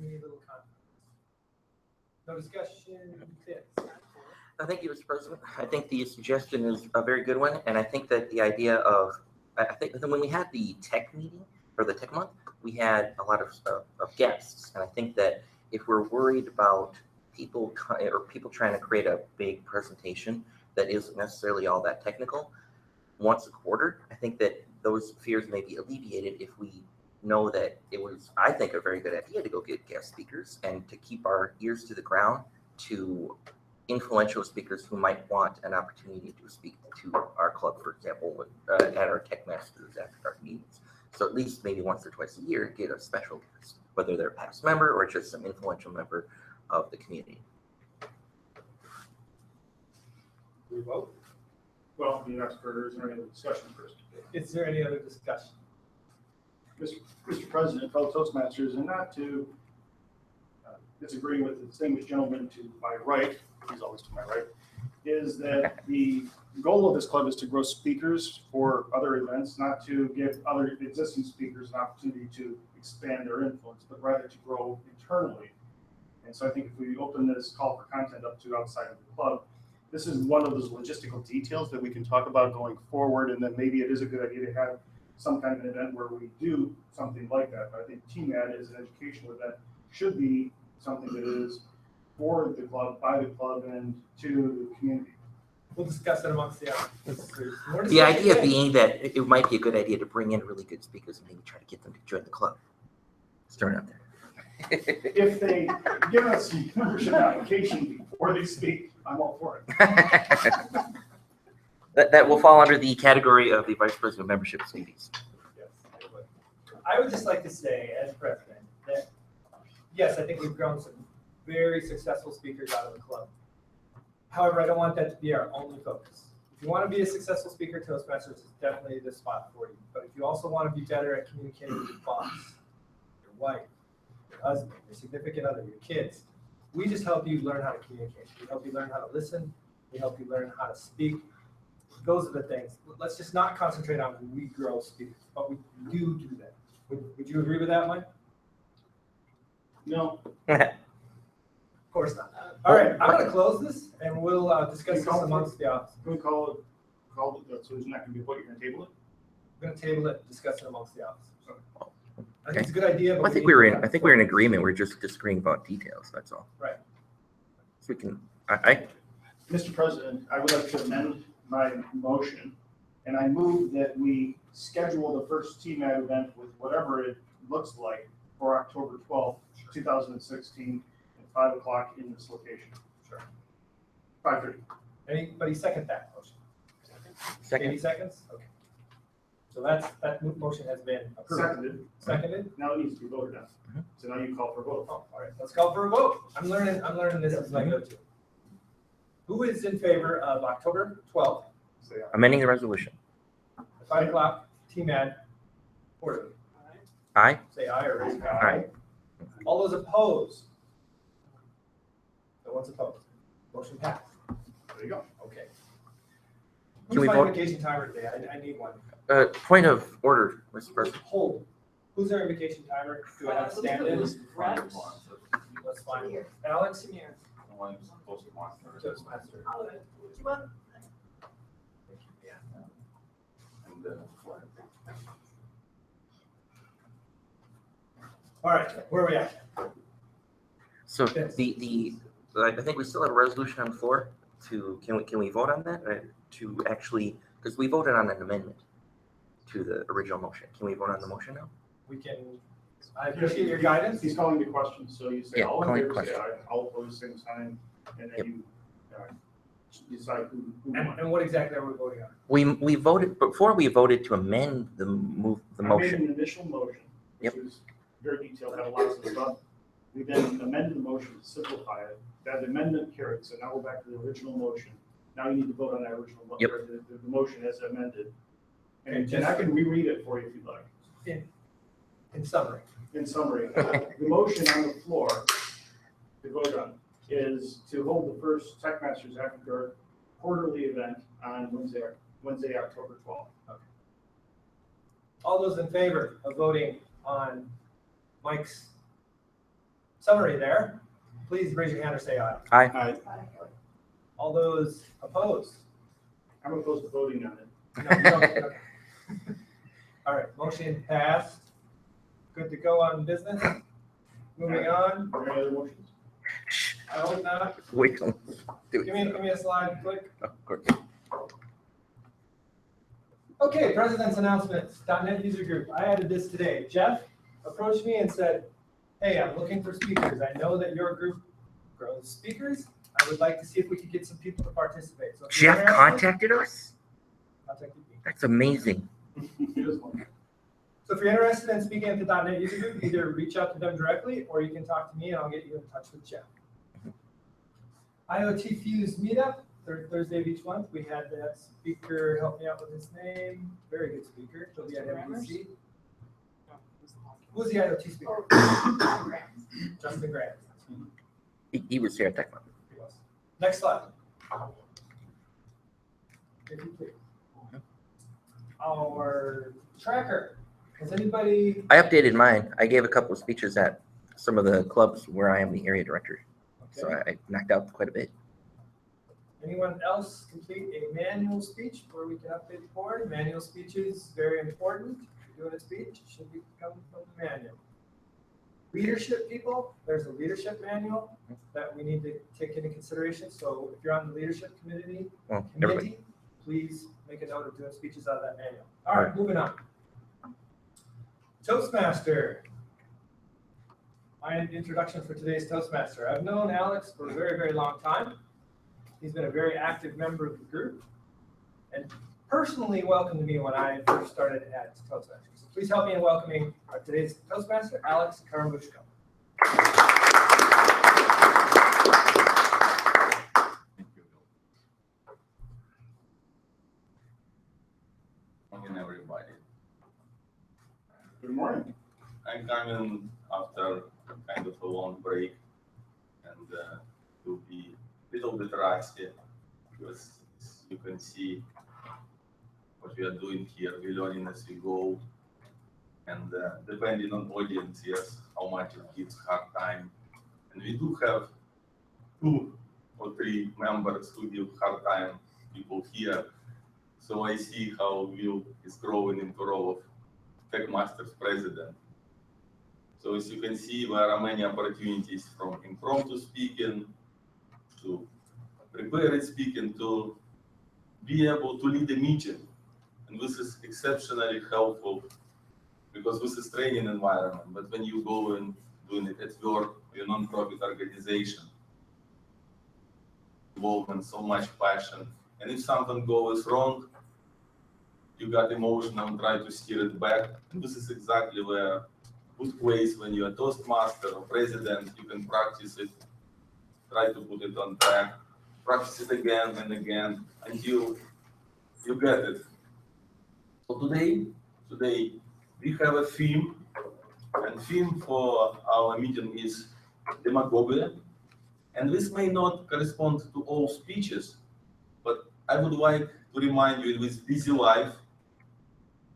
any little conflict? No discussion, Tips. Thank you, Mr. President. I think the suggestion is a very good one, and I think that the idea of, I think that when we had the tech meeting or the tech month, we had a lot of guests, and I think that if we're worried about people trying to create a big presentation that isn't necessarily all that technical once a quarter, I think that those fears may be alleviated if we know that it was, I think, a very good idea to go get guest speakers and to keep our ears to the ground to influential speakers who might want an opportunity to speak to our club, for example, at our TechMasters after dark meetings. So at least maybe once or twice a year, get a special guest, whether they're a past member or just some influential member of the community. Do we vote? Well, you asked for, is there any other discussion first? Is there any other discussion? Mr. President, fellow Toastmasters, and not to disagree with the distinguished gentleman to my right, he's always to my right, is that the goal of this club is to grow speakers for other events, not to give other existing speakers an opportunity to expand their influence, but rather to grow internally. And so I think if we open this call for content up to outside of the club, this is one of those logistical details that we can talk about going forward, and then maybe it is a good idea to have some kind of an event where we do something like that. But I think TMAD as an educational event should be something that is for the club, by the club, and to the community. We'll discuss it amongst the others. The idea being that it might be a good idea to bring in really good speakers and maybe try to get them to join the club. Let's throw it out there. If they give us the membership application before they speak, I'm all for it. That will fall under the category of the Vice President of Membership duties. Yes, I would just like to say, as president, that yes, I think we've grown some very successful speakers out of the club. However, I don't want that to be our only focus. If you want to be a successful speaker, Toastmasters is definitely the spot for you. But if you also want to be better at communicating with your boss, your wife, your husband, your significant other, your kids, we just help you learn how to communicate. We help you learn how to listen. We help you learn how to speak. Those are the things. Let's just not concentrate on we grow speakers, but we do that. Would you agree with that, Mike? No. Of course not. All right, I'm going to close this, and we'll discuss this amongst the office. Can we call it, so it's not going to be what you're going to table it? We're going to table it, discuss it amongst the office. Okay. I think it's a good idea. But I think we're in agreement. We're just disagreeing about details. That's all. Right. So we can. Mr. President, I would like to amend my motion, and I move that we schedule the first TMAD event with whatever it looks like for October 12th, 2016, at 5 o'clock in this location. Sure. 5:30. Anybody second that motion? Second. 80 seconds? Okay. So that motion has been approved. Seconded. Seconded? Now it needs to be voted on. So now you call for a vote. Oh, all right, let's call for a vote. I'm learning this as I go too. Who is in favor of October 12th, Say aye. Amending the resolution. at 5 o'clock, TMAD, quarterly? Aye. Say aye or raise your hand. Aye. All those opposed? No one's opposed. Motion passed. There you go. Okay. Can Who's we my vote? invocation timer today? I need one. Point of order, Mr. President. Hold. Who's their invocation timer? Do I have to stand in? Let's find Alex. Toastmaster. All right, where are we at? So Yes. I think we still have a resolution on the floor. Can we vote on that to actually, because we voted on an amendment to the original motion. Can we vote on the motion now? We can. I appreciate your guidance. He's calling the question, so you say Yeah, all in calling favor, say question. aye, all opposed, same sign, and then Yep. you decide who won. And what exactly are we voting on? We voted before we voted to amend the I motion. made an initial motion, which Yep. was very detailed, had lots of stuff. We then amended the motion to simplify it. That amendment carried, so now we're back to the original motion. Now you need to vote on that original, Yep. or the motion as amended. Okay, And I can reread it for you if you'd like. In summary. In summary, the motion on the floor to vote on is to hold the first TechMasters After Dark quarterly event on Wednesday, October 12th. All those in favor of voting on Mike's summary there, please raise your hand or say aye. Aye. All those opposed? I'm opposed to voting on it. No, you don't. Okay. All right, motion passed. Good to go on business. Moving on. Are there any other motions? I hope not. Wait till do Give it. me a slide, click. Of course. Okay, president's announcements, .NET user group. I added this today. Jeff approached me and said, hey, I'm looking for speakers. I know that your group grows speakers. I would like to see if we could get some people to participate. So if you're Jeff interested, contacted us? contact me. That's amazing. Here's one. So if you're interested in speaking at the .NET user group, either reach out to them directly or you can talk to me and I'll get you in touch with Jeff. IoT Fuse meetup, third Thursday of each month. We had that speaker help me out with his name. Very good speaker. He'll be at MDC. Who's the IoT speaker? Justin Grant. He was here at TechMasters. He was. Next slide. If you please. Our tracker. Has anybody? I updated mine. I gave a couple of speeches at some of the clubs where I am the area director. So Okay. I knocked out quite a bit. Anyone else complete a manual speech where we can update the board? Manual speech is very important. If you're doing a speech, it should be coming from the manual. Leadership people, there's a leadership manual that we need to take into consideration. So if you're on the leadership committee, Well, everybody. please make a note of doing speeches out of that manual. All right, moving on. Toastmaster. My introduction for today's Toastmaster. I've known Alex for a very, very long time. He's been a very active member of the group and personally welcomed me when I first started at Toastmasters. So please help me in welcoming today's Toastmaster, Alex Karamushko. Thank you. Morning, everybody. Good morning. I'm coming after kind of a long break and will be a little bit rusty because as you can see what we are doing here. We're learning as we go, and depending on audience, yes, how much it gives hard time. And we do have 2 or 3 members who give hard time people here. So I see how Will is growing into role of TechMasters president. So as you can see, there are many opportunities from impromptu speaking to prepared speaking to be able to lead a meeting. And this is exceptionally helpful because this is training environment. But when you go and doing it at work, your non-profit organization, involvement, so much passion. And if something goes wrong, you got emotional and try to steer it back. And this is exactly where good place when you're a Toastmaster or president, you can practice it, try to put it on track, practice it again and again until you get it. So today we have a theme, and theme for our meeting is demagoguery. And this may not correspond to all speeches, but I would like to remind you in this busy life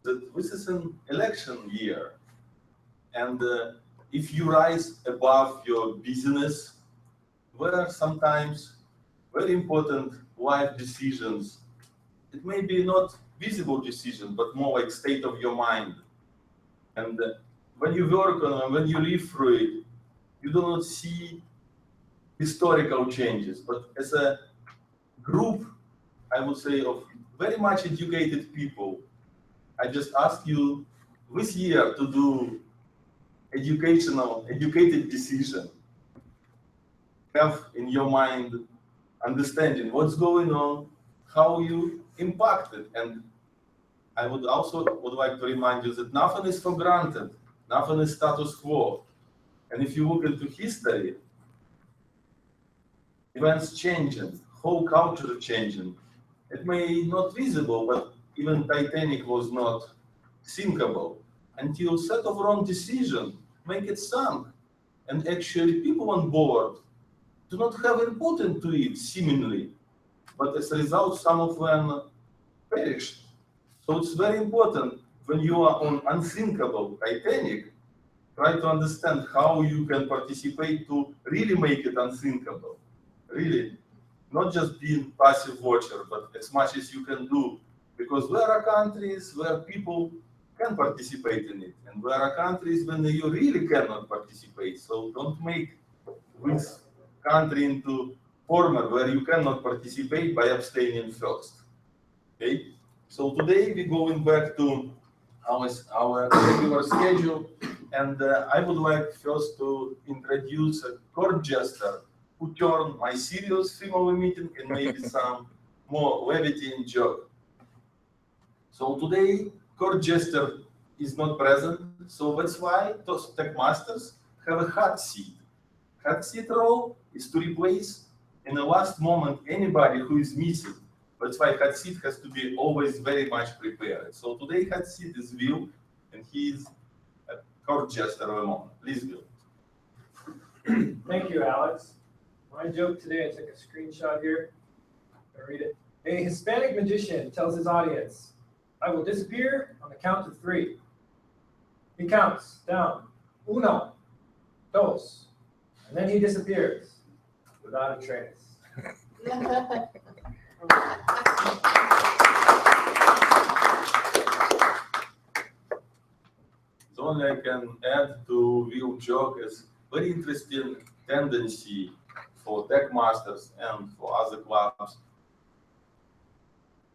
that this is an election year. And if you rise above your business, there are sometimes very important life decisions. It may be not visible decisions, but more like state of your mind. And when you work on them, when you live through it, you do not see historical changes. But as a group, I would say, of very much educated people, I just ask you this year to do educated decision. Have in your mind understanding what's going on, how you impacted. And I would also like to remind you that nothing is for granted, nothing is status quo. And if you look into history, events changing, whole culture changing. It may not visible, but even Titanic was not sinkable until set of wrong decision make it sunk. And actually people on board do not have input into it seemingly, but as a result, some of them perished. So it's very important when you are on unthinkable Titanic try to understand how you can participate to really make it unthinkable. Really, not just being passive watcher, but as much as you can do. Because there are countries where people can participate in it, and there are countries when you really cannot participate. So don't make this country into former where you cannot participate by abstaining first. Okay? So today we're going back to our regular schedule, and I would like first to introduce a court jester who turned my serious theme of a meeting and maybe some more levity and joke. So today, court jester is not present, so that's why those TechMasters have a hot seat. Hot seat role is to replace in the last moment anybody who is missing. That's why hot seat has to be always very much prepared. So today hot seat is Will, and he is a court jester of the moment. Please, Will. Thank you, Alex. My joke today, I took a screenshot here. I'll read it. A Hispanic magician tells his audience, I will disappear on the count of 3. He counts down, 1, 2, and then he disappears without a trace. The only I can add to Will joke is very interesting tendency for TechMasters and for other clubs.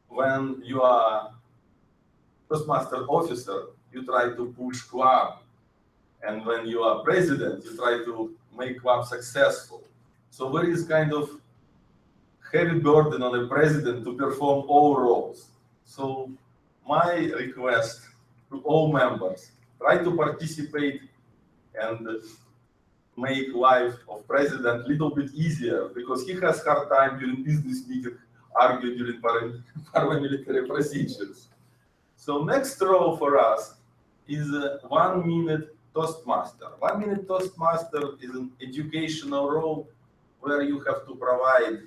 When you are Toastmaster officer, you try to push club. And when you are president, you try to make club successful. So there is kind of heavy burden on the president to perform all roles. So my request to all members, try to participate and make life of president a little bit easier, because he has hard time during business meeting, argue during paramilitary procedures. So next role for us is a 1-minute Toastmaster. 1-minute Toastmaster is an educational role where you have to provide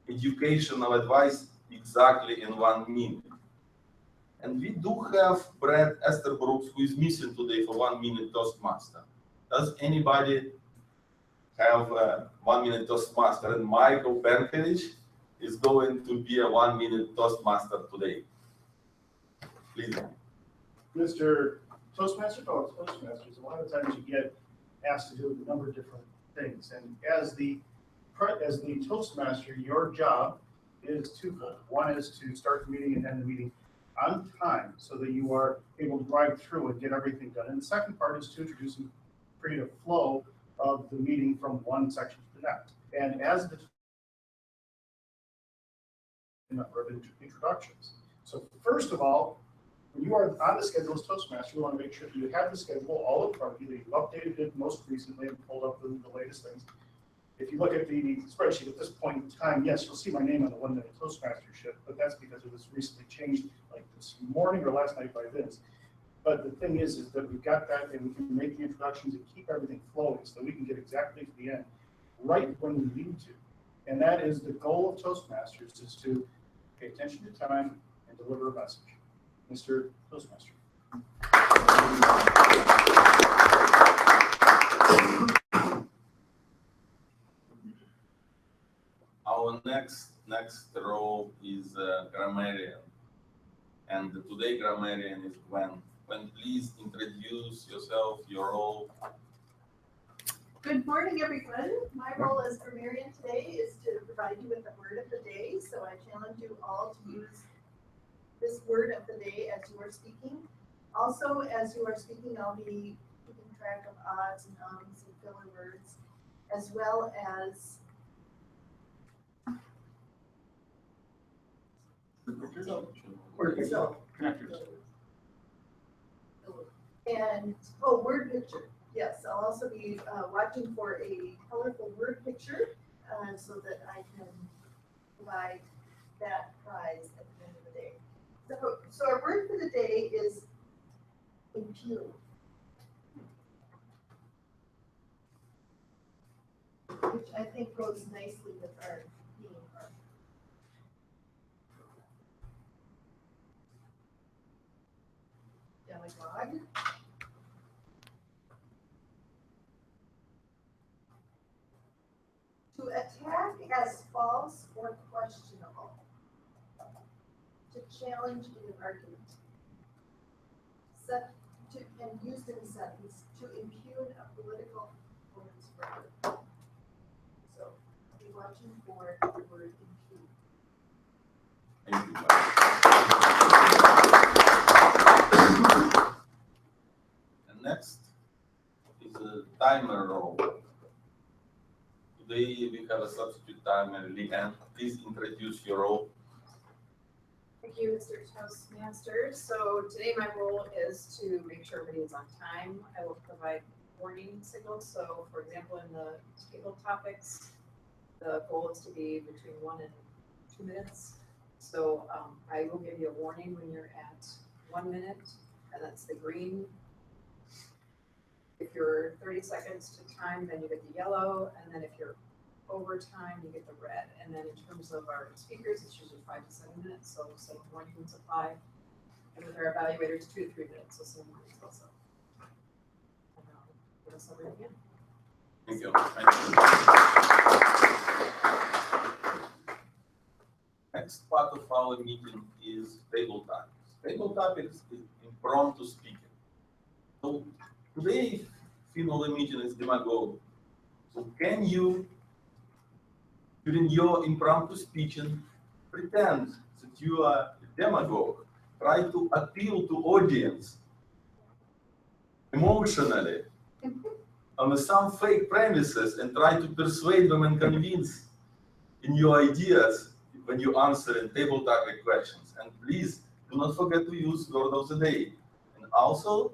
educational advice exactly in 1 minute. And we do have Brad Esterbrooks, who is missing today for 1-minute Toastmaster. Does anybody have a 1-minute Toastmaster? And Michael Berkovich is going to be a 1-minute Toastmaster today. Please. Mr. Toastmaster, fellow Toastmasters, a lot of times you get asked to do a number of different things. And as the Toastmaster, your job is twofold. One is to start the meeting and end the meeting on time so that you are able to drive through and get everything done. And the second part is to introduce and create a flow of the meeting from one section to the next. And as the number of introductions. So first of all, when you are on the schedule as Toastmaster, you want to make sure that you have the schedule all in front of you, that you've updated it most recently and pulled up the latest things. If you look at the spreadsheet at this point in time, yes, you'll see my name on the 1-minute Toastmastership, but that's because it was recently changed like this morning or last night by Vince. But the thing is that we've got that and we can make the introductions and keep everything flowing so that we can get exactly to the end right when we need to. And that is the goal of Toastmasters, is to pay attention to time and deliver a message. Mr. Toastmaster. Our next role is grammarian, and today grammarian is Gwen. Gwen, please introduce yourself, your role. Good morning, everyone. My role as grammarian today is to provide you with the word of the day. So I challenge you all to use this word of the day as you are speaking. Also, as you are speaking, I'll be keeping track of odds and ums and filler words, as well as and word picture. Yes, I'll also be watching for a colorful word picture so that I can provide that prize at the end of the day. So our word for the day is impugn, which I think goes nicely with our theme. Demagogue. questionable. To challenge in an argument. Set to, and used in a sentence, to impugn a political opponent's record. So, be watching for the word impugn. Thank you. And next is a timer role. Today we have a substitute timer, Leanne. Please introduce your role. Thank you, Mr. TechMasters. So today my role is to make sure everybody is on time. I will provide warning signals. So for example, in the table topics, the goal is to be between 1 and 2 minutes. So I will give you a warning when you're at 1 minute, and that's the green. If you're 30 seconds to time, then you get the yellow, and then if you're over time, you get the red. And then in terms of our speakers, it's usually 5 to 7 minutes, so same warnings apply. And with our evaluators, 2 to 3 minutes, so same warnings also. And give us over again. Thank you. Next part of our meeting is table topics. Table topics is impromptu speaking. So today, final meeting is demagogue. So can you, during your impromptu speaking, pretend that you are a demagogue, try to appeal to audience emotionally on some fake premises and try to persuade them and convince in your ideas when you answer in table topic questions. And please do not forget to use word of the day. And also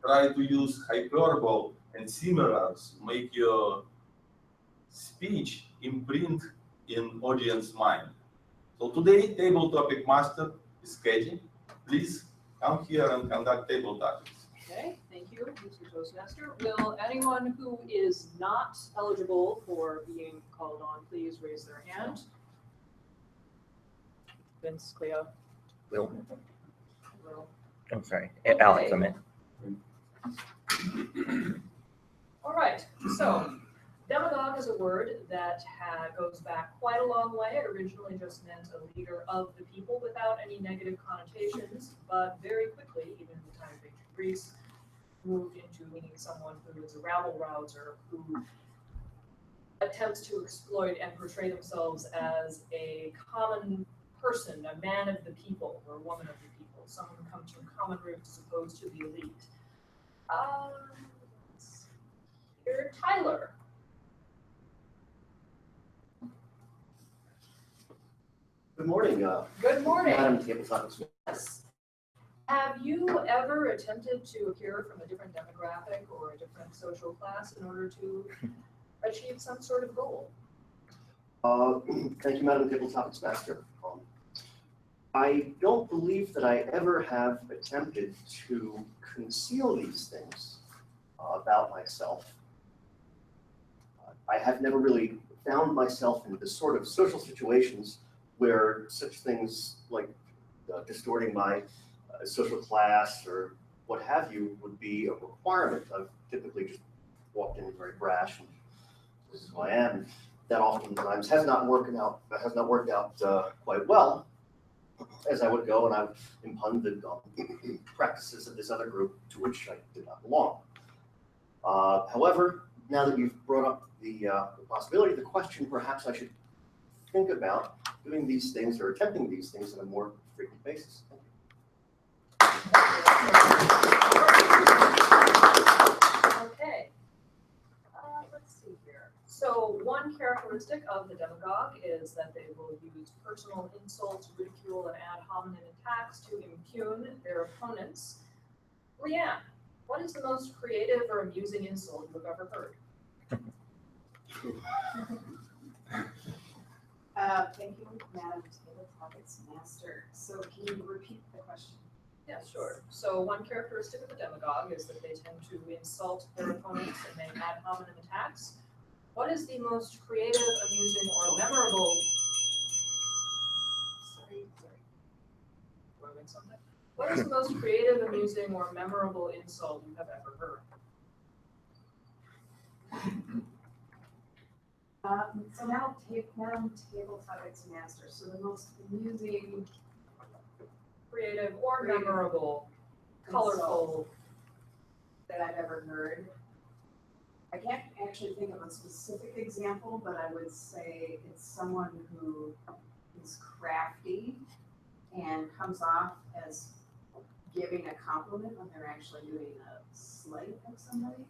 try to use hyperbole and similars to make your speech imprint in audience mind. So today, table topic master is Katie. Please come here and conduct table topics. Okay, thank you, Mr. Toastmaster. Will anyone who is not eligible for being called on, please raise their hand? Vince, Cleo, Will. Will. I'm sorry, Alex, I meant. All right, so demagogue is a word that goes back quite a long way. It originally just meant a leader of the people without any negative connotations, but very quickly, even in the time of ancient Greece, moved into meaning someone who is a rabble-rouser, who attempts to exploit and portray themselves as a common person, a man of the people, or a woman of the people, someone who comes from common roots as opposed to the elite. Here, Tyler. Good morning. Good morning. Madam Tabletop. Yes. Have you ever attempted to appear from a different demographic or a different social class in order to achieve some sort of goal? Thank you, Madam Tabletop Master. I don't believe that I ever have attempted to conceal these things about myself. I have never really found myself in the sort of social situations where such things like distorting my social class or what have you would be a requirement. I've typically just walked in very brash and this is who I am. That oftentimes has not worked out quite well, as I would go and I would impugn the practices of this other group to which I did not belong. However, now that you've brought up the possibility, the question, perhaps I should think about doing these things or attempting these things on a more frequent basis. Okay. Let's see here. So one characteristic of the demagogue is that they will use personal insults, ridicule, and ad hominem attacks to impugn their opponents. Leanne, what is the most creative or amusing insult you've ever heard? Thank you, Madam Tabletop Master. So can you repeat the question? Yeah, sure. So one characteristic of the demagogue is that they tend to insult their opponents and make ad hominem attacks. What is the most creative, amusing, or memorable? Sorry. Want to make something? What is the most creative, amusing, or memorable insult you have ever heard? So now table topics masters, so the most amusing, Creative or memorable, colorful. that I've ever heard. I can't actually think of a specific example, but I would say it's someone who is crafty and comes off as giving a compliment when they're actually doing a slight of somebody.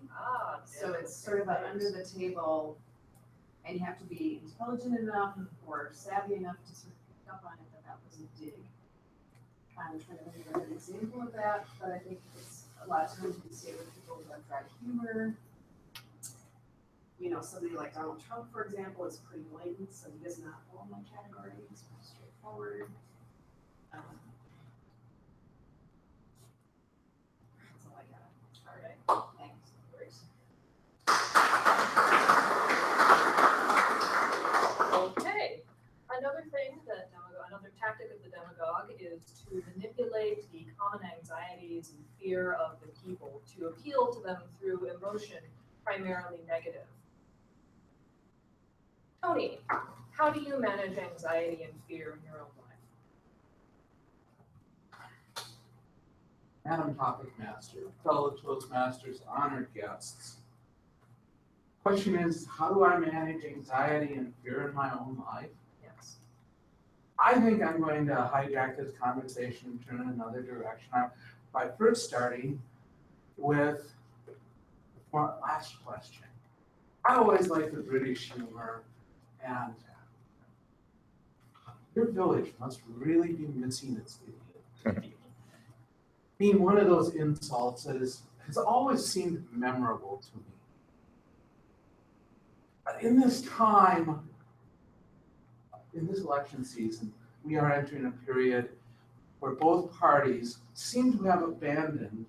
So it's sort of an under the table, and you have to be intelligent enough or savvy enough to sort of pick up on it that was a dig. I'm trying to think of an example of that, but I think it's a lot of times you see it with people who have dry humor. You know, somebody like Donald Trump, for example, is pretty blatant, so he does not fall in my category. He's pretty straightforward. That's all I got. All right, thanks. Okay. Another thing that another tactic of the demagogue is to manipulate the common anxieties and fear of the people to appeal to them through emotion, primarily negative. Tony, how do you manage anxiety and fear in your own life? Madam Topic Master, fellow Toastmasters, honored guests. Question is, how do I manage anxiety and fear in my own life? Yes. I think I'm going to hijack this conversation and turn in another direction by first starting with the last question. I always like the British humor, and your village must really be missing its idiot. Being one of those insults that has always seemed memorable to me. In this time, in this election season, we are entering a period where both parties seem to have abandoned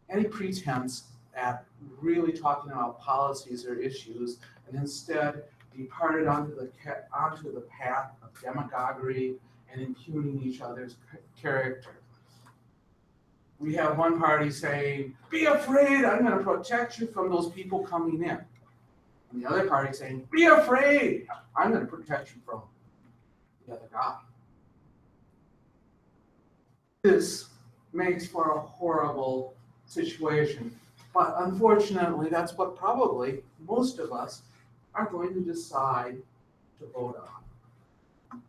any pretense at really talking about policies or issues, and instead departed onto the path of demagoguery and impugning each other's character. We have one party saying, be afraid, I'm going to protect you from those people coming in. And the other party saying, be afraid, I'm going to protect you from the other guy. This makes for a horrible situation. But unfortunately, that's what probably most of us are going to decide to vote on.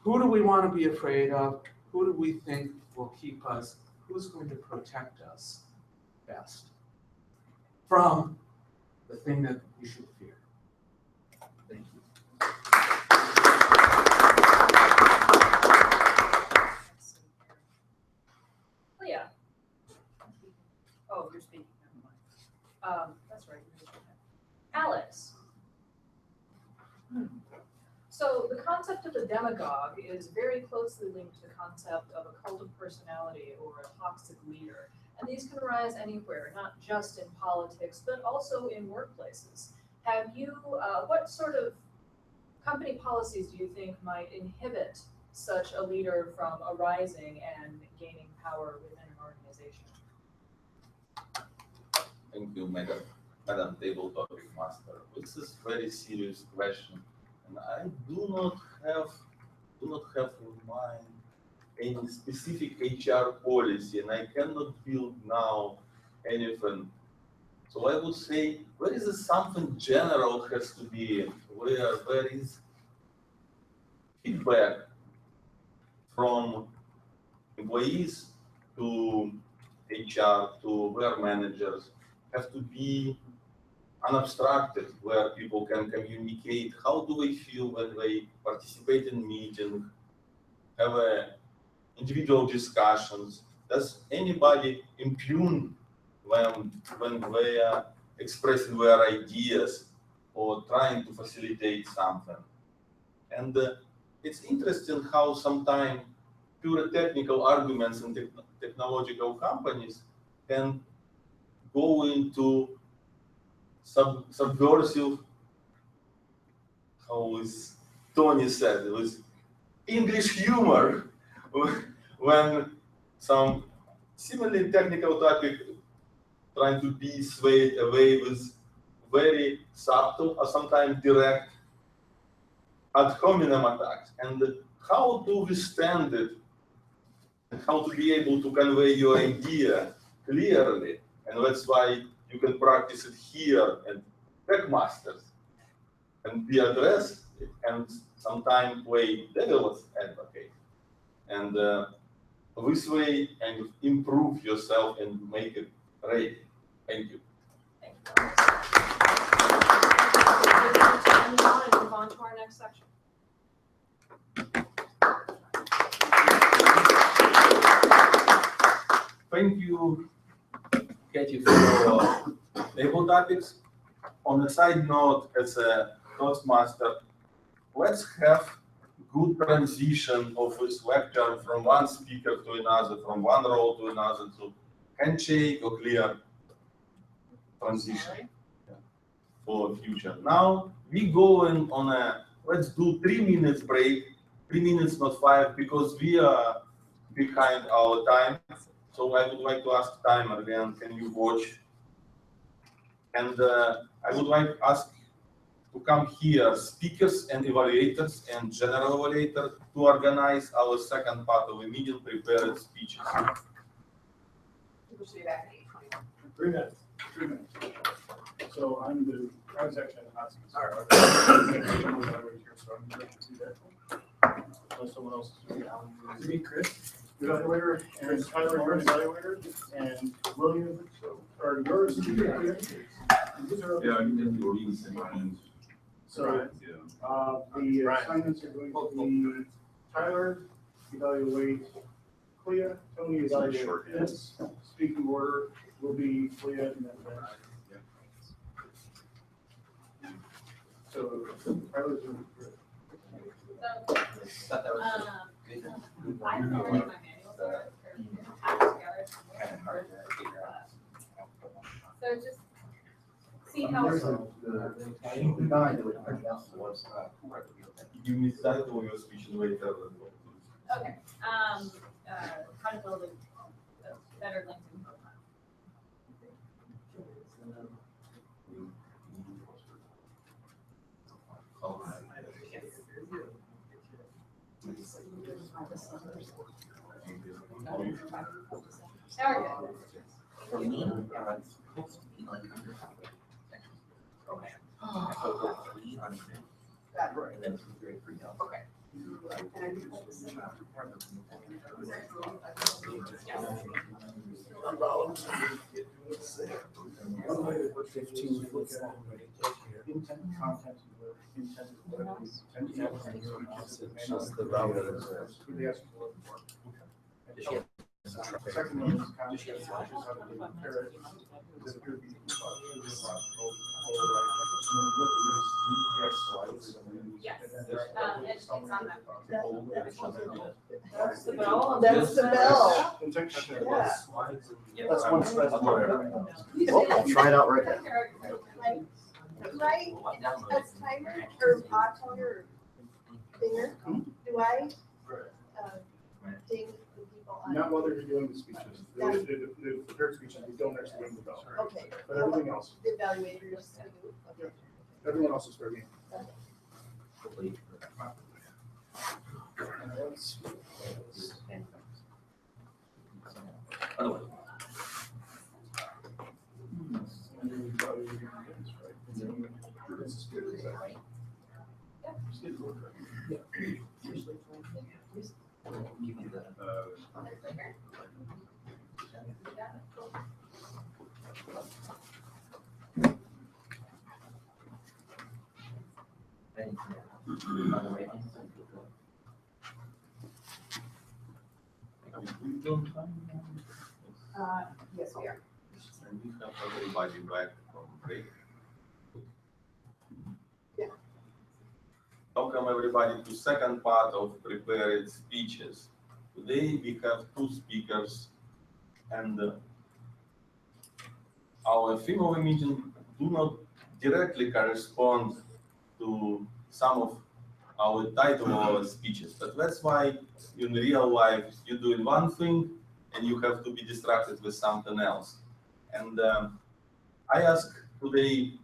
Who do we want to be afraid of? Who do we think will keep us? Who's going to protect us best from the thing that we should fear? Thank you. Leah. Oh, you're speaking. Never mind. That's right. Alex. So the concept of a demagogue is very closely linked to the concept of a cult of personality or a toxic leader. And these can arise anywhere, not just in politics, but also in workplaces. Have you, what sort of company policies do you think might inhibit such a leader from arising and gaining power within an organization? Thank you, Madam Table Topic Master. This is very serious question, and I do not have in mind any specific HR policy, and I cannot build now anything. So I would say there is something general has to be where there is feedback from employees to HR to their managers have to be unobstructed, where people can communicate how do they feel when they participate in meetings, have individual discussions. Does anybody impugn when they are expressing their ideas or trying to facilitate something? And it's interesting how sometimes pure technical arguments in technological companies can go into subversive, how is Tony said, it was English humor when some similarly technical topic trying to be swayed away with very subtle or sometimes direct ad hominem attacks, and how to withstand it, and how to be able to convey your idea clearly. And that's why you can practice it here at TechMasters, and we address it, and sometimes play devil's advocate. And this way, and improve yourself and make it ready. Thank you. Thank you. And now I move on to our next section. Thank you, Katie, for your table topics. On a side note, as a Toastmaster, let's have good transition of this lecture from one speaker to another, from one role to another, to handshake or clear transition for future. Now we go in on a, let's do 3 minutes break, 3 minutes, not 5, because we are behind our time. So I would like to ask timer again, can you watch? And I would like to ask to come here, speakers and evaluators and general evaluator, to organize our second part of the meeting, prepared speeches. People should be back at 8:20. 3 minutes. 3 minutes. So I was actually in the hot seat. Sorry. So I'm going to do that. Unless someone else is doing it. Me, Chris, evaluator, and Tyler, you're an evaluator, and William, are yours? Yeah, I can do these things. So, the assignments are going to be Tyler, evaluate Clea, Tony, evaluate Vince, speaking order will be Clea and then Vince. So, Tyler's doing good. I haven't already my manual, so I was together. So just see how it's. You missed that or your speech later. Okay, how to build a better LinkedIn profile. There we go. For me, it's supposed to be like under topic section. Okay. So go 3 on it, and then 2, 3, 3 else. Okay. Intent, content, intent. Just the route of it. Second one is content, which is how to compare it. Does it appear to be- Yes, it's on that. That's the bell. That's the bell. Intent, content. Yeah. That's one spread. Well, I'll try it out right now. Right, as timer or auto or dinger, do I ding the people on? Not whether you're doing the speeches, the prepared speeches, you don't actually ring the bell. Okay. But everything else, The evaluators do, okay. everyone else is fair game. Otherwise, give you the, on the right hand side. Yes, we are. And we have everybody back from break. Yeah. Welcome everybody to second part of prepared speeches. Today we have 2 speakers, and our theme of the meeting do not directly correspond to some of our title of our speeches, but that's why in real life you're doing one thing and you have to be distracted with something else. And I ask today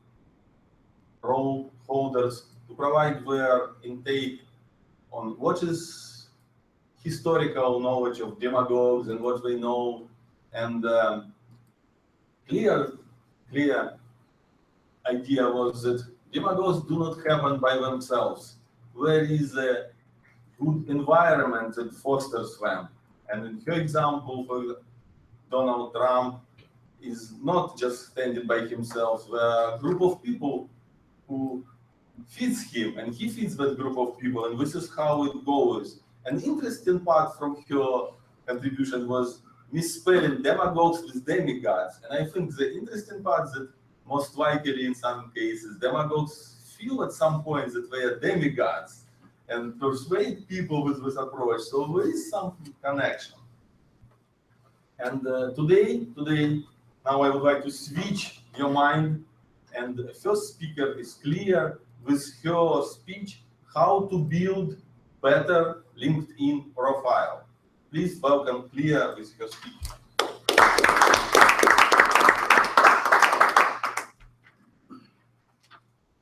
role holders to provide their intake on what is historical knowledge of demagogues and what they know, and clear idea was that demagogues do not happen by themselves. There is a good environment that fosters them. And in her example, for Donald Trump is not just standing by himself. There are a group of people who feeds him, and he feeds that group of people, and this is how it goes. An interesting part from her contribution was misspelling demagogues with demigods. And I think the interesting part is that most likely in some cases, demagogues feel at some point that they are demigods and persuade people with this approach. So there is some connection. And today, now I would like to switch your mind. And the first speaker is Clear with her speech, how to build better LinkedIn profile. Please welcome Clear with her speech.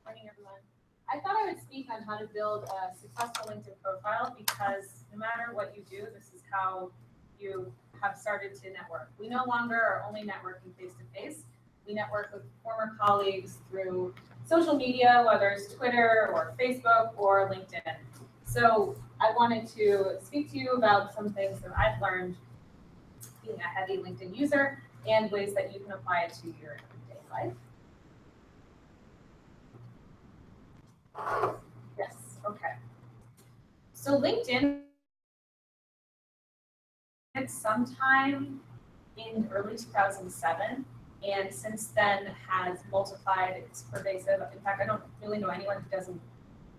Morning, everyone. I thought I would speak on how to build a successful LinkedIn profile because no matter what you do, this is how you have started to network. We no longer are only networking face-to-face. We network with former colleagues through social media, whether it's Twitter or Facebook or LinkedIn. So I wanted to speak to you about some things that I've learned being a heavy LinkedIn user and ways that you can apply it to your everyday life. Yes, okay. So LinkedIn, sometime in early 2007, and since then has multiplied. It's pervasive. In fact, I don't really know anyone who doesn't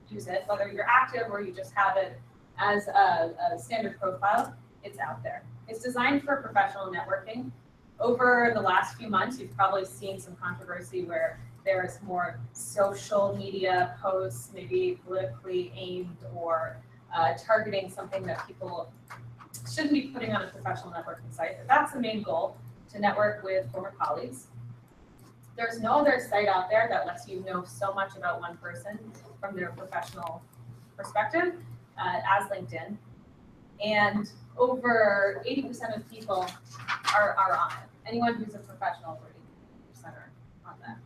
use it, whether you're active or you just have it as a standard profile, it's out there. It's designed for professional networking. Over the last few months, you've probably seen some controversy where there's more social media posts, maybe politically aimed or targeting something that people shouldn't be putting on a professional networking site. But that's the main goal, to network with former colleagues. There's no other site out there that lets you know so much about one person from their professional perspective as LinkedIn. And over 80% of people are on it. Anyone who's a professional, over 80% are on that.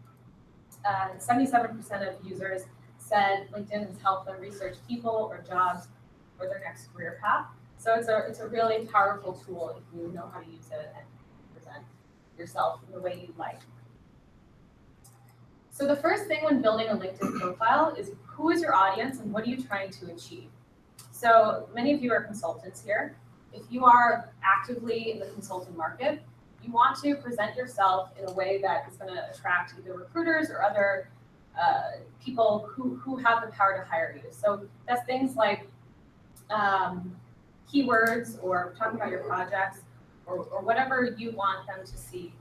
77% of users said LinkedIn has helped them research people or jobs for their next career path. So it's a really powerful tool if you know how to use it and present yourself in the way you like. So the first thing when building a LinkedIn profile is who is your audience and what are you trying to achieve? So many of you are consultants here. If you are actively in the consulting market, you want to present yourself in a way that is going to attract either recruiters or other people who have the power to hire you. So that's things like keywords or talking about your projects or whatever you want them to see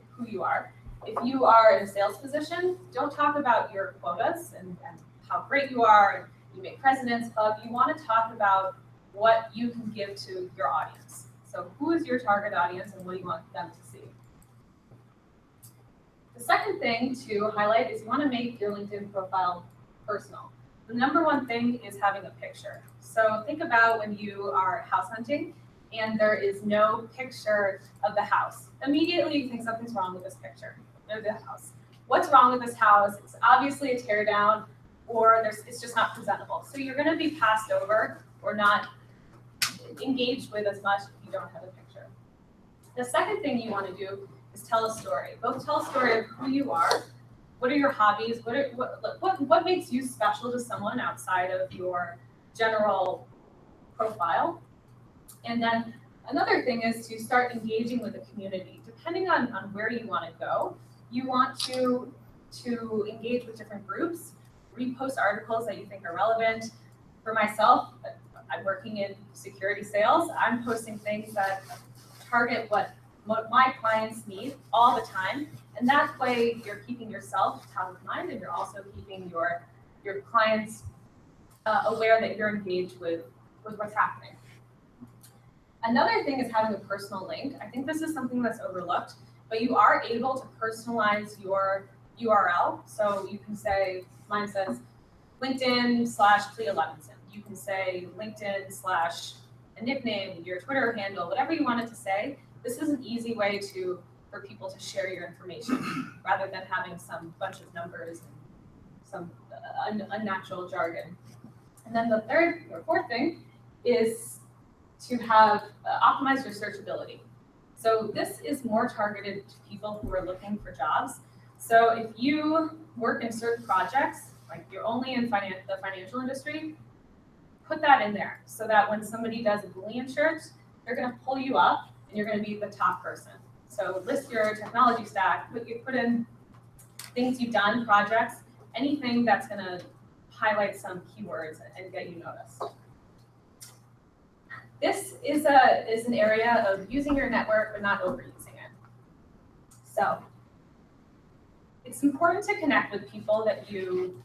who you are. If you are in a sales position, don't talk about your quotas and how great you are and you make President's Club. You want to talk about what you can give to your audience. So who is your target audience and what do you want them to see? The second thing to highlight is you want to make your LinkedIn profile personal. The number one thing is having a picture. So think about when you are house hunting and there is no picture of the house. Immediately you think something's wrong with this picture of the house. What's wrong with this house? It's obviously a tear down or it's just not presentable. So you're going to be passed over or not engaged with as much if you don't have a picture. The second thing you want to do is tell a story. Both tell a story of who you are, what are your hobbies, what makes you special to someone outside of your general profile. And then another thing is to start engaging with the community. Depending on where you want to go, you want to engage with different groups, repost articles that you think are relevant. For myself, I'm working in security sales. I'm posting things that target what my clients need all the time. And that way you're keeping yourself top of mind and you're also keeping your clients aware that you're engaged with what's happening. Another thing is having a personal link. I think this is something that's overlooked, but you are able to personalize your URL. So you can say, mine says LinkedIn/Clea Levinson. You can say LinkedIn/ a nickname, your Twitter handle, whatever you want it to say. This is an easy way for people to share your information rather than having some bunch of numbers and some unnatural jargon. And then the third or fourth thing is to have optimize your searchability. So this is more targeted to people who are looking for jobs. So if you work in certain projects, like you're only in the financial industry, put that in there so that when somebody does a Boolean search, they're going to pull you up and you're going to be the top person. So list your technology stack, put in things you've done, projects, anything that's going to highlight some keywords and get you noticed. This is an area of using your network but not overusing it. So it's important to connect with people that you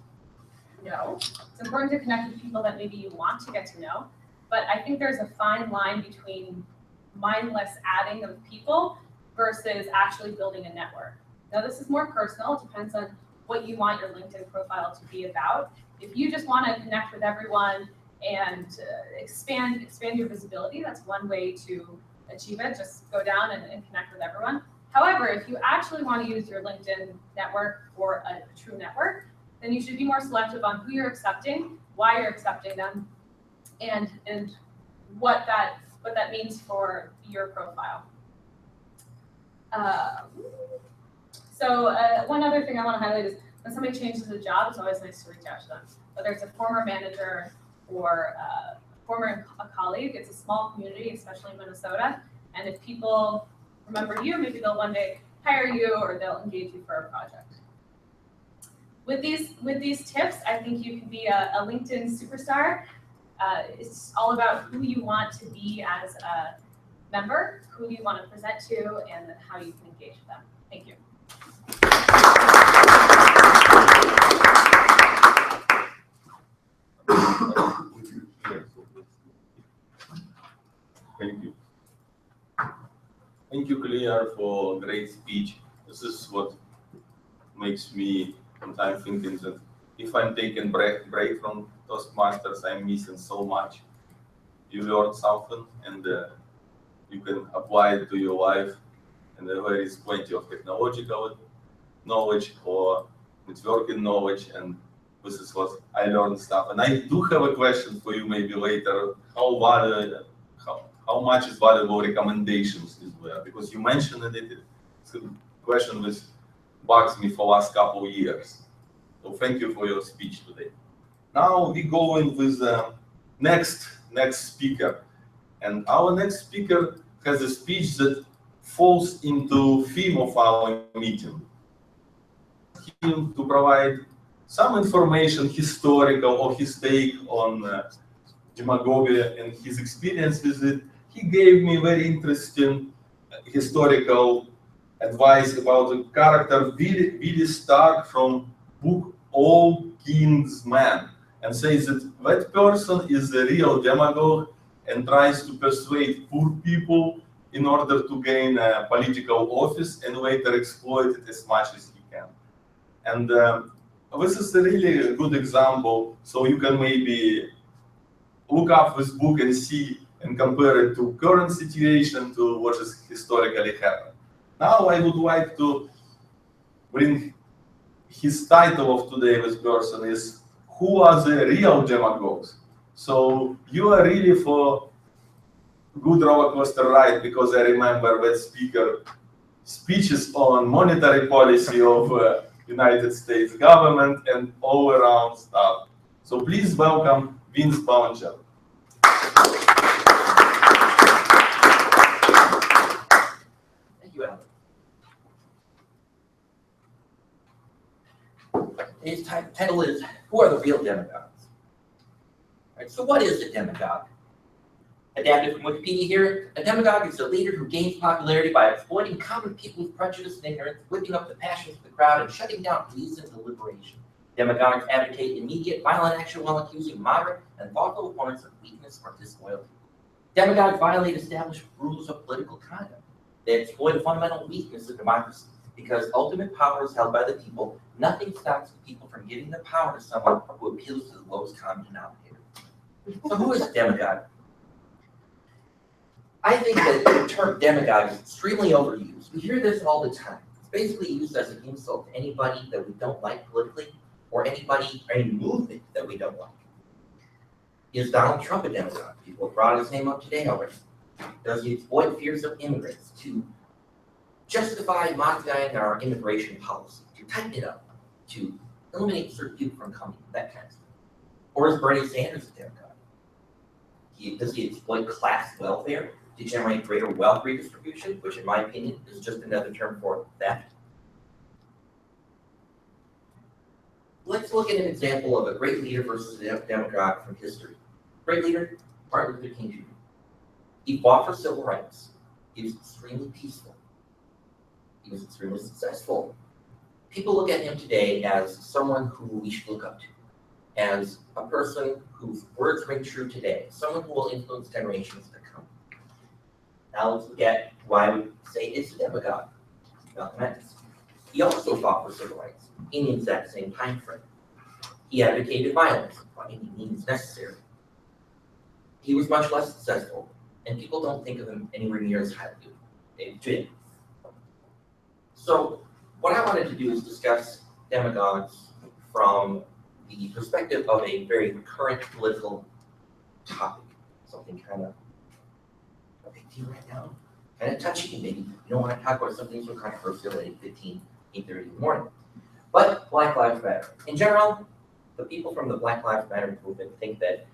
know. It's important to connect with people that maybe you want to get to know. But I think there's a fine line between mindless adding of people versus actually building a network. Now this is more personal. It depends on what you want your LinkedIn profile to be about. If you just want to connect with everyone and expand your visibility, that's one way to achieve it. Just go down and connect with everyone. However, if you actually want to use your LinkedIn network for a true network, then you should be more selective on who you're accepting, why you're accepting them, and what that means for your profile. One other thing I want to highlight is when somebody changes a job, it's always nice to reach out to them. Whether it's a former manager or a colleague, it's a small community, especially in Minnesota. And if people remember you, maybe they'll one day hire you or they'll engage you for a project. With these tips, I think you can be a LinkedIn superstar. It's all about who you want to be as a member, who you want to present to, and how you can engage with them. Thank you. Thank you. Thank you, Clea, for a great speech. This is what makes me sometimes thinking that if I'm taking break from Toastmasters, I'm missing so much. You learn something and you can apply it to your life, and there is plenty of technological knowledge or networking knowledge, and this is what I learned stuff. And I do have a question for you maybe later. How much is valuable recommendations is there? Because you mentioned it. It's a question which bugs me for last couple of years. So thank you for your speech today. Now we go in with the next speaker. And our next speaker has a speech that falls into theme of our meeting. Him to provide some information, historical, or his take on demagogy and his experience with it. He gave me very interesting historical advice about the character Willie Stark from book All King's Men, and says that that person is a real demagogue and tries to persuade poor people in order to gain a political office and later exploit it as much as he can. And this is a really good example, so you can maybe look up this book and see and compare it to current situation to what has historically happened. Now I would like to bring his title of today. This person is Who Are the Real Demagogues? So you are really for good roller coaster ride, because I remember that speaker speeches on monetary policy of United States government and all around stuff. So please welcome Vince Ballinger. Thank you, Alan. Today's title is, Who Are the Real Demagogues? Right, so what is a demagogue? Adapted from Wikipedia here, a demagogue is a leader who gains popularity by exploiting common people's prejudice and ignorance, whipping up the passions of the crowd, and shutting down reason and deliberation. Demagogues advocate immediate violent action while accusing moderate and thoughtful opponents of weakness or disloyalty. Demagogues violate established rules of political conduct. They exploit a fundamental weakness of democracy, Because ultimate power is held by the people. Nothing stops the people from giving the power to someone who appeals to the lowest common denominator. So who is a demagogue? I think that the term demagogue is extremely overused. We hear this all the time. It's basically used as an insult to anybody that we don't like politically, or anybody, or any movement that we don't like. Is Donald Trump a demagogue? People have brought his name up today already. Does he exploit fears of immigrants to justify modifying our immigration policy, to tighten it up, to eliminate certain people from coming, that kind of stuff? Or is Bernie Sanders a demagogue? Does he exploit class welfare to generate greater wealth redistribution, which in my opinion is just another term for theft? Let's look at an example of a great leader versus a demagogue from history. Great leader, Martin Luther King Jr. He fought for civil rights. He was extremely peaceful. He was extremely successful. People look at him today as someone who we should look up to, as a person whose words ring true today, someone who will influence generations to come. Now let's look at why I would say it's a demagogue. Malcolm X. He also fought for civil rights in the exact same time frame. He advocated violence by any means necessary. He was much less successful, and people don't think of him anywhere near as highly as they did. So what I wanted to do is discuss demagogues from the perspective of a very current political topic, something kind of a big deal right now, kind of touchy, and maybe you don't want to talk about something so controversial at 8:30 in the morning. But Black Lives Matter. In general, the people from the Black Lives Matter movement think that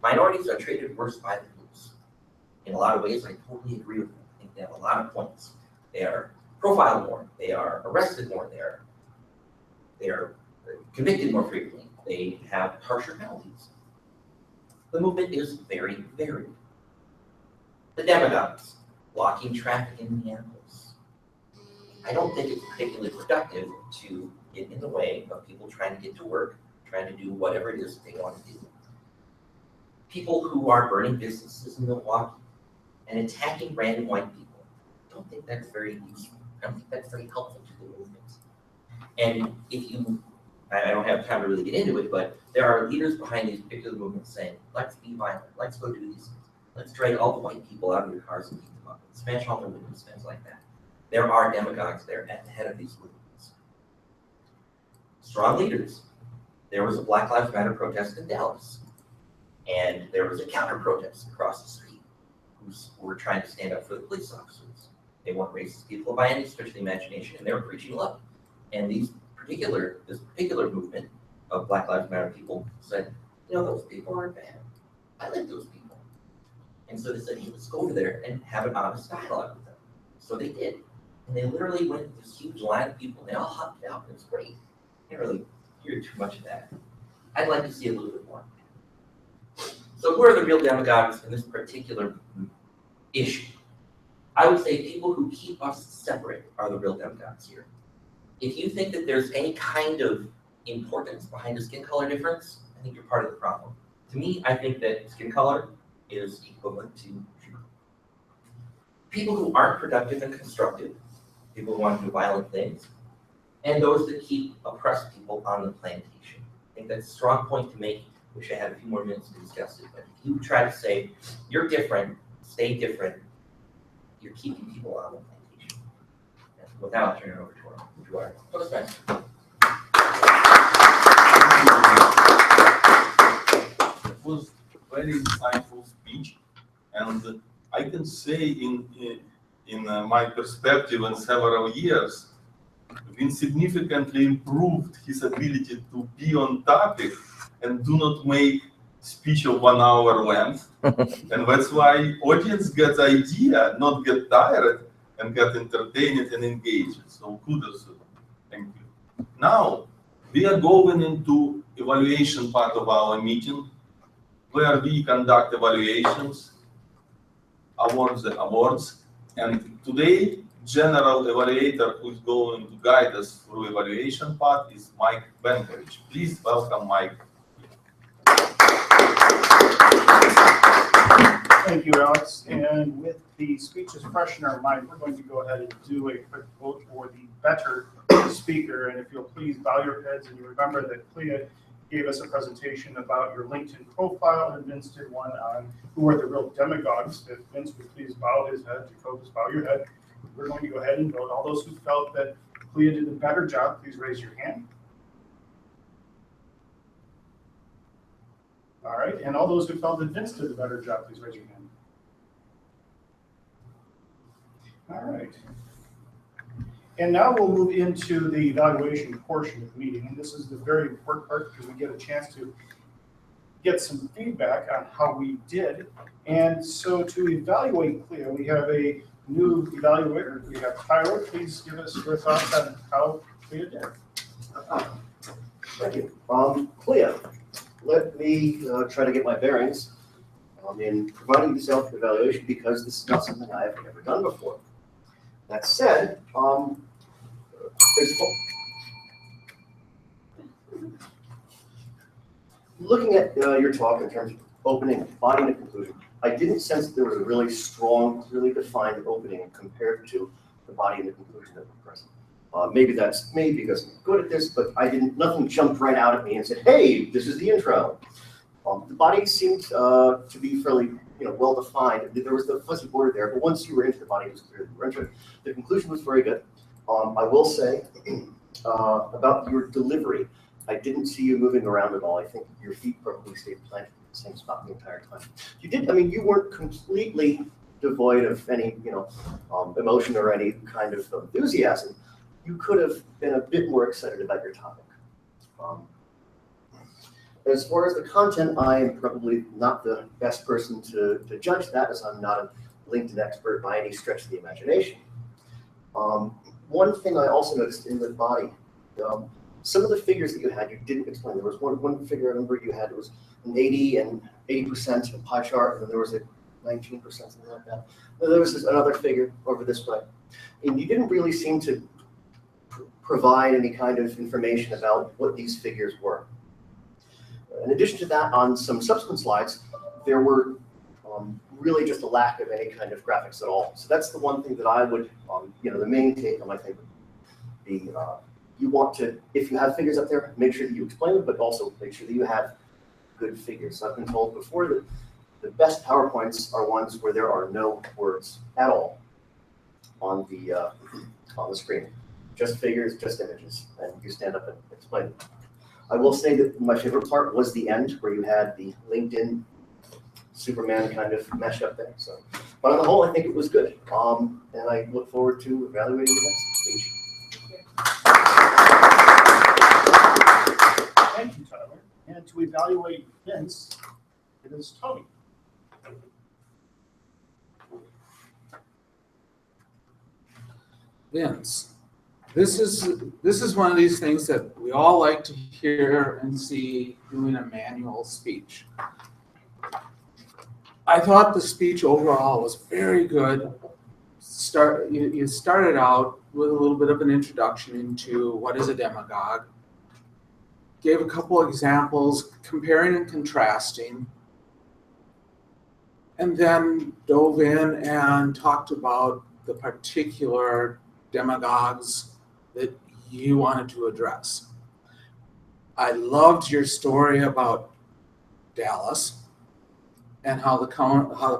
minorities are treated worse by the groups. In a lot of ways, I totally agree with them. I think they have a lot of points. They are profiled more, they are arrested more, they are convicted more frequently, they have harsher penalties. The movement is very varied. The demagogues, blocking traffic in Minneapolis. I don't think it's particularly productive to get in the way of people trying to get to work, trying to do whatever it is they want to do. People who are burning businesses in Milwaukee and attacking random white people. I don't think that's very useful. I don't think that's very helpful to the movement. And if you, I don't have time to really get into it, but there are leaders behind these particular movements saying, let's be violent, let's go do these things. Let's drag all the white people out of their cars and beat them up, smash all their windows, things like that. There are demagogues there at the head of these movements. Strong leaders. There was a Black Lives Matter protest in Dallas, and there was a counter protest across the street who were trying to stand up for the police officers. They weren't racist people by any stretch of the imagination, and they were preaching love. And this particular movement of Black Lives Matter people said, you know, those people aren't bad. I like those people. And so they said, hey, let's go over there and have an honest dialogue with them. So they did. And they literally went with this huge line of people, and they all hugged it out, and it was great. I didn't really hear too much of that. I'd like to see a little bit more. So who are the real demagogues in this particular issue? I would say people who keep us separate are the real demagogues here. If you think that there's any kind of importance behind a skin color difference, I think you're part of the problem. To me, I think that skin color is equivalent to gender. People who aren't productive and constructive, people who want to do violent things, and those that keep oppressed people on the plantation. I think that's a strong point to make. Wish I had a few more minutes to discuss it, but if you try to say, you're different, stay different, you're keeping people on the plantation. And with that, I'll turn it over to our Toastmaster. It was very insightful speech, and I can say in my perspective in several years, been significantly improved his ability to be on topic and do not make speech of 1 hour length. And that's why audience gets idea, not get tired, and get entertained and engaged. So kudos to him. Thank you. Now, we are going into evaluation part of our meeting, where we conduct evaluations, awards, and today, general evaluator who is going to guide us through evaluation part is Mike Benkovich. Please welcome Mike. Thank you, Alex. And with the speeches fresh in our mind, we're going to go ahead and do a quick vote for the better speaker. And if you'll please bow your heads, and you remember that Clea gave us a presentation about your LinkedIn profile, and Vince did one on who are the real demagogues. If Vince would please bow his head, Jacobus, bow your head. We're going to go ahead and vote. All those who felt that Clea did a better job, please raise your hand. All right, and all those who felt that Vince did a better job, please raise your hand. All right. And now we'll move into the evaluation portion of the meeting. And this is the very important part because we get a chance to get some feedback on how we did. And so to evaluate Clea, we have a new evaluator. We have Tyler. Please give us your thoughts on how Clea did. Thank you. Clea, let me try to get my bearings in providing the self-evaluation because this is not something I have ever done before. That said, looking at your talk in terms of opening, body, and conclusion, I didn't sense that there was a really strong, really defined opening compared to the body and the conclusion that were present. Maybe that's me because I'm good at this, but nothing jumped right out at me and said, hey, this is the intro. The body seemed to be fairly well defined. There was the fuzzy border there, but once you were into the body, it was clear that you were into it. The conclusion was very good. I will say about your delivery, I didn't see you moving around at all. I think your feet probably stayed planted in the same spot the entire time. You did, you weren't completely devoid of any, emotion or any kind of enthusiasm. You could have been a bit more excited about your topic. As far as the content, I am probably not the best person to judge that, as I'm not a LinkedIn expert by any stretch of the imagination. One thing I also noticed in the body, some of the figures that you had, you didn't explain. There was one figure I remember you had, it was an 80 and 80% of pie chart, and then there was a 19%, something like that. And there was another figure over this way. And you didn't really seem to provide any kind of information about what these figures were. In addition to that, on some subsequent slides, there were really just a lack of any kind of graphics at all. So that's the one thing that I would, the main take on my thing would be, you want to, if you have figures up there, make sure that you explain them, but also make sure that you have good figures. So I've been told before that the best PowerPoints are ones where there are no words at all on the screen. Just figures, just images, and you stand up and explain them. I will say that my favorite part was the end where you had the LinkedIn Superman kind of mesh up there. So, but on the whole, I think it was good. And I look forward to evaluating the next speech. Thank you, Tyler. And to evaluate Vince, it is Tony. Vince, this is one of these things that we all like to hear and see doing a manual speech. I thought the speech overall was very good. You started out with a little bit of an introduction into what is a demagogue. Gave a couple examples, comparing and contrasting, and then dove in and talked about the particular demagogues that you wanted to address. I loved your story about Dallas and how the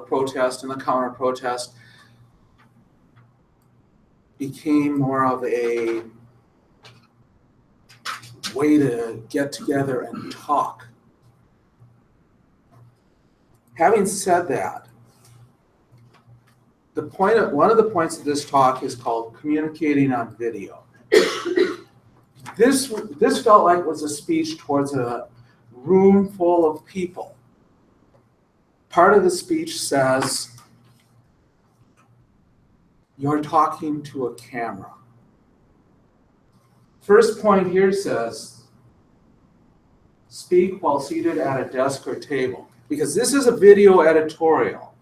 protest and the counter protest became more of a way to get together and talk. Having said that, one of the points of this talk is called communicating on video. This felt like it was a speech towards a room full of people. Part of the speech says, you're talking to a camera. First point here says, speak while seated at a desk or table. Because this is a video editorial.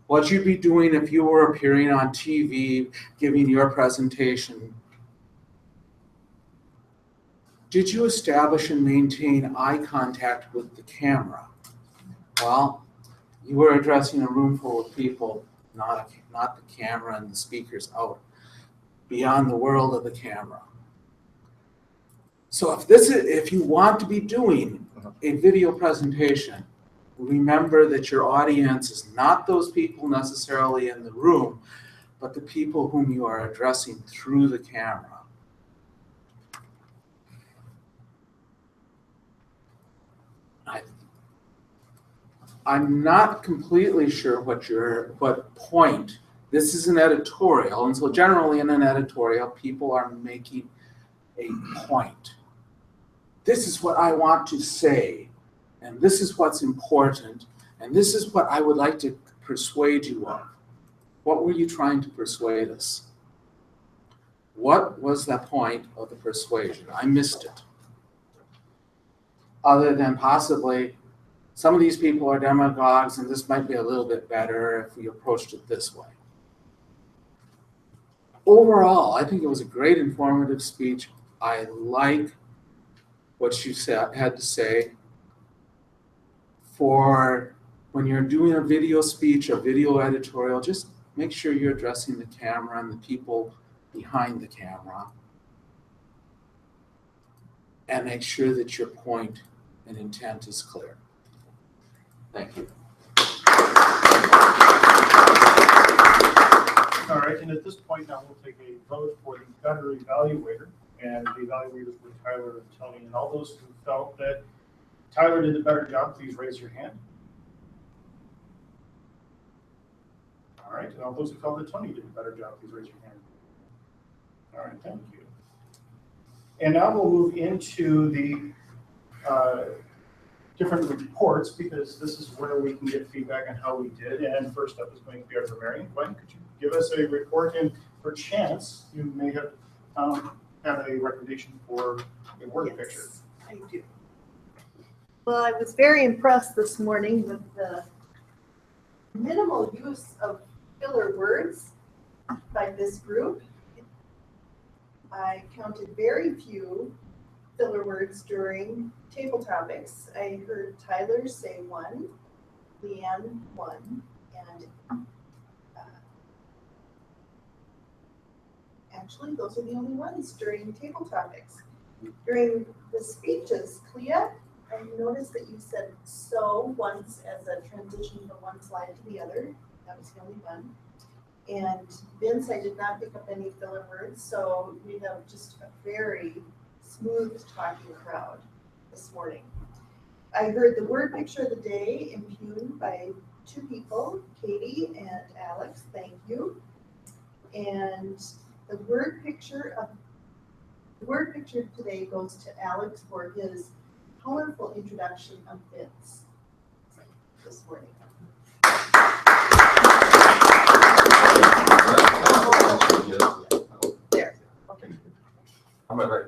What you'd be doing if you were appearing on TV, giving your presentation. Did you establish and maintain eye contact with the camera? Well, You were addressing a room full of people, not the camera and the speakers out beyond the world of the camera. So if you want to be doing a video presentation, remember that your audience is not those people necessarily in the room, but the people whom you are addressing through the camera. I'm not completely sure what point. This is an editorial, and so generally in an editorial, people are making a point. This is what I want to say, and this is what's important, and this is what I would like to persuade you of. What were you trying to persuade us? What was the point of the persuasion? I missed it. Other than possibly, some of these people are demagogues, and this might be a little bit better if we approached it this way. Overall, I think it was a great informative speech. I like what you had to say. For when you're doing a video speech, a video editorial, just make sure you're addressing the camera and the people behind the camera. And make sure that your point and intent is clear. Thank you. All right, and at this point now we'll take a vote for the better evaluator. And the evaluators were Tyler and Tony. And all those who felt that Tyler did a better job, please raise your hand. All right, and all those who felt that Tony did a better job, please raise your hand. All right, thank you. And now we'll move into the different reports, because this is where we can get feedback on how we did. And first up is going to be our grammarian. Gwen, could you give us a report? And for chance, you may have had a recommendation for a word picture. I do. Well, I was very impressed this morning with the minimal use of filler words by this group. I counted very few filler words during table topics. I heard Tyler say one, Leanne one, and actually those are the only ones during table topics. During the speeches, Clea, I noticed that you said so once as a transition from one slide to the other. That was the only one. And Vince, I did not pick up any filler words, so we have just a very smooth talking crowd this morning. I heard the word picture of the day impugned by two people, Katie and Alex, thank you. And the word picture today goes to Alex for his colorful introduction of Vince this morning. There. Okay. Am I right?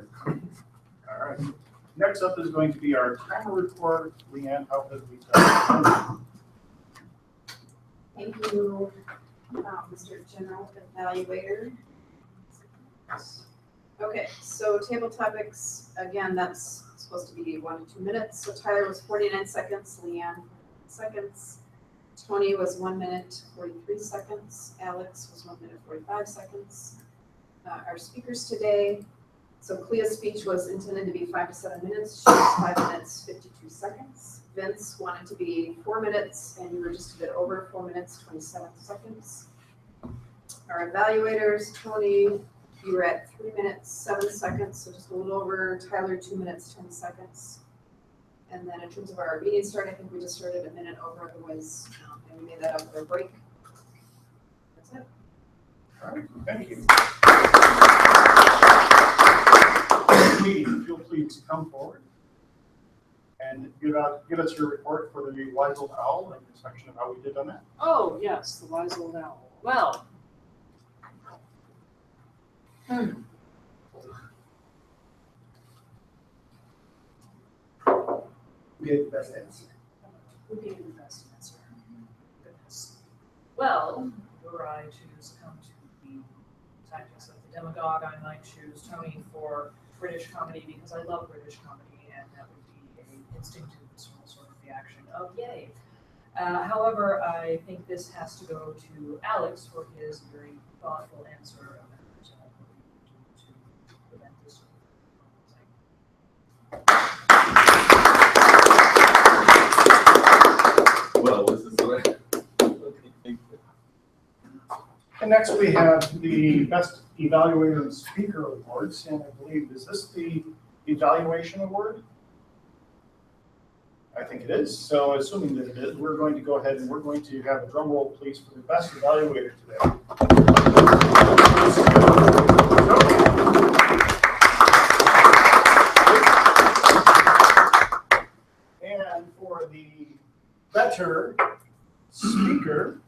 All right. Next up is going to be our timer report. Leanne, how have we done? Thank you, Mr. General Evaluator. Okay, so table topics, again, that's supposed to be 1 to 2 minutes. So Tyler was 49 seconds, Leanne 49 seconds, Tony was 1 minute 43 seconds, Alex was 1 minute 45 seconds. Our speakers today, so Clea's speech was intended to be 5 to 7 minutes. She was 5 minutes 52 seconds. Vince wanted to be 4 minutes, and you were just a bit over 4 minutes 27 seconds. Our evaluators, Tony, you were at 3 minutes 7 seconds, so just a little over. Tyler, 2 minutes 10 seconds. And then in terms of our meeting start, I think we just started a minute over, otherwise, and we made that up for a break. That's it. All right, thank you. Katie, if you'll please come forward and give us your report for the wise old owl and the section of how we did on that. Oh, yes, the wise old owl. Well. We gave the best answer. Who gave the best answer? Goodness. Well, were I to succumb to the tactics of the demagogue, I might choose Tony for British comedy because I love British comedy, and that would be an instinctive sort of reaction of yay. However, I think this has to go to Alex for his very thoughtful answer about to prevent this. Well, this is right. Okay, thank you. And next we have the Best Evaluator and Speaker Awards, and I believe, is this the evaluation award? I think it is. So assuming that it is, we're going to go ahead and we're going to have a drum roll, please, for the Best Evaluator today. And for the Better Speaker,